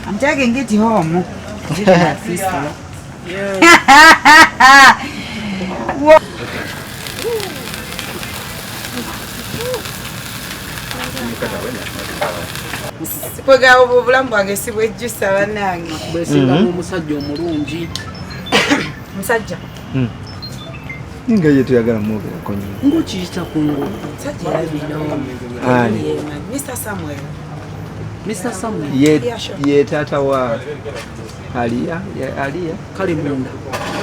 I'm taking it home. Sipoga obulamu bwange sibwejjusa bannange. Bwesingamu omusajja omulungi. Musajja. Nga ye tuyagala mwogerako nnyo. Ng'okiyita ku ngo. Musajja yabino. Ani? Mr. Samuel. Mr. Samuel. Ye taata wa Aliya. Kale munda.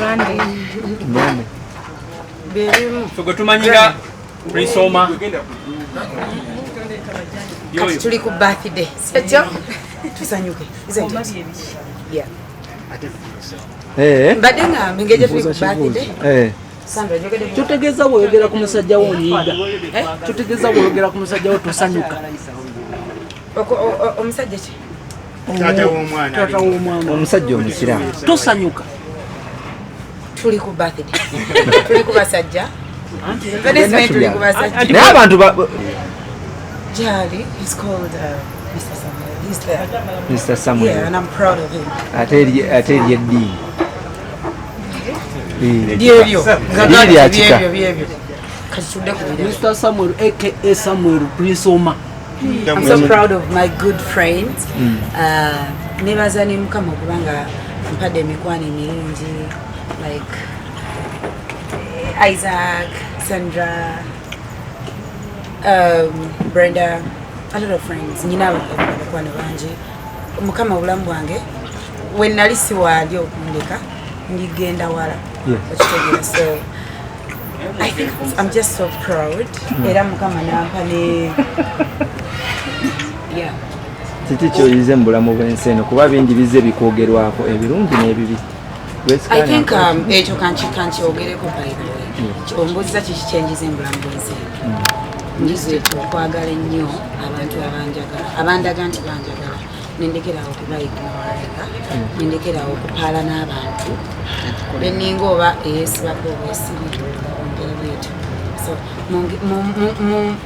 Randy. Mwene. Berimu. Gwe tumanyiga prisoma. Kati tuli ku birthday. Sajja. Tusanyuke. Yeah. Mbadde ngambe ngeje tuli ku birthday. Sandra njogede. Tutegeeza bw'oyogera ku musajja wo onyiiga. Tutegeeza bw'oyogera ku musajja wo tosanyuka. Omusajja ki? Taata w'omwana. Taata w'omwana. Omusajja omusiraamu. Tosanyuka. Tuli ku birthday. Tuli ku basajja. Tuli ku basajja. Naye abantu Jali, he's called Mr. Samuel. He's there. Mr. Samuel. Yeah, and I'm proud of him. Ate eddiini. Byebyo. Byebyo. Kati tudde ku biro. Mr. Samuel aka Samuel Prisoma. I'm so proud of my good friends. Nebaza ne Mukama kubanga mpadde emikwano emirungi like Isaac, Sandra, Brenda, a lot of friends. Nyina abakwano bangi. Mukama obulamu bwange we nali siwaali okundeka ngigenda wala. So I think I'm just so proud. Era Mukama nampa ne yeah. Kiki kyoyize mu bulamu bw'ensi eno kuba bingi bizze bikwogerwako ebirungi n'ebibi. I think ekyo kankyogereko by the way. Ombuuza kiki kyenjize mu bulamu bw'ensi eno. Njize okwagala ennyo abantu abanjagala abandaga nti banjagala nendekerawo okubayignoringa nendekerawo okupaala n'abantu beninga oba eyesibako obwesiri bwetu. So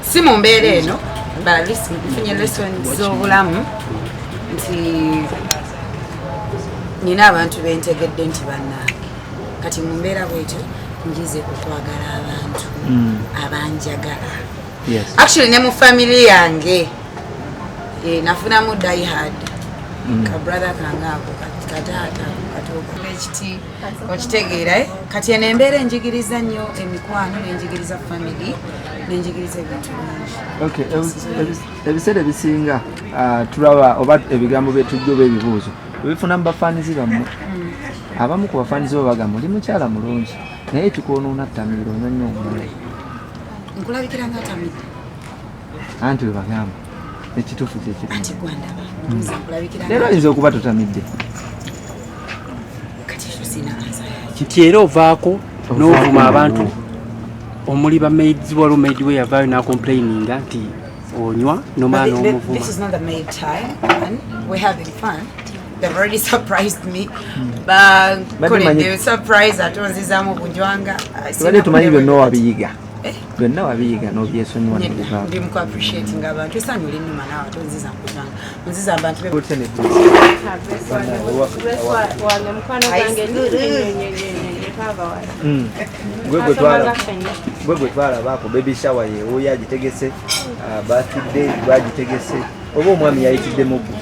si mu mbeera eno but nfunye lessons z'obulamu nti nina abantu bentegedde nti bannange kati mu mbeera bwetyo njize okwagala abantu abanjagala. Yes. Actually ne mu family yange nafunamu die hard ka brother kangaako kataata katuuka ekiti okitegeera kati eno embeera enjigiriza nnyo emikwano n'enjigiriza family n'enjigiriza ebintu bingi. Ebiseera ebisinga tulaba oba ebigambo byetujja oba ebibuuzo ebifuna mu bafaanizi bammwe abamu ku bafaanizi bo bagamba oli mukyala mulungi naye tukoonoona ttamiiro onyonnyo omulai nkulabikira nga atamidde anti we bagamba ekituufu kyekiri anti gwandaba ntuuza nkulabikira leero ayinza okuba totamidde kati ekyo sina ansaya Kiti era ovaako n'ovuma abantu omuli ba maids waliwo maid we yavaayo n'acomplaininga nti onywa nomala n'omuvuma. This is not the maid time and we're having fun. They've already surprised me. But surprise atonzizaamu bunjwanga. Tubadde tumanyi byonna wabiyiga. Byonna wabiyiga n'obyesonyiwa n'obuvaako. Ndi mu appreciating abantu esanyu linnuma naawe atonziza bunjwanga. Nziza abantu be. Gwe twalabaako baby shower ye oyo agitegese birthday bagitegese oba omwami yayitidde muggu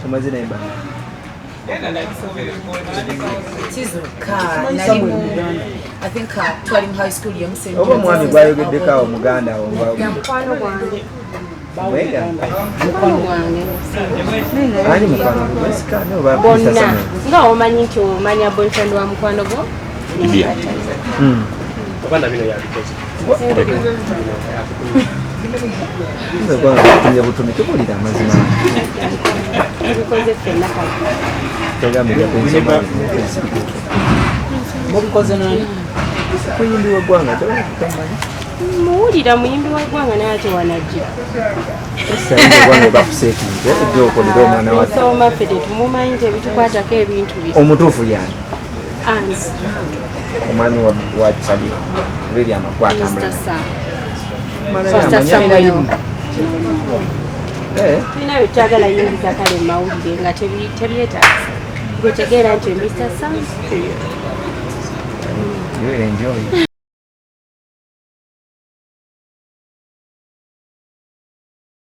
tumaze naye bana I think twali mu high school yamusembe oba omwami gwayogeddeko awo muganda awo ani mukwano gwesikane oba bonna nga omanyi nti omanya boyfriend wa mukwano gwo Obanda bino yabikoze. Nze butumi tukulira amazima ebikoze ffenna kale programu ya pension mubikoze nani Muyimbi wa ggwanga tomanyi muwulira muyimbi wa ggwanga naye ate wanajja ggwanga bakuseetinze ejja okolera omwana wa nsoma ffe tetumumanyi nti ebitukwatako ebintu bye omutuufu yani ansi omwami wa kisali beri amakwata Mr. Sam amulala tulina bye twagala yingiza kale mu mawulire nga tebyetaasa gwetegeera nti Mr. Sam you enjoy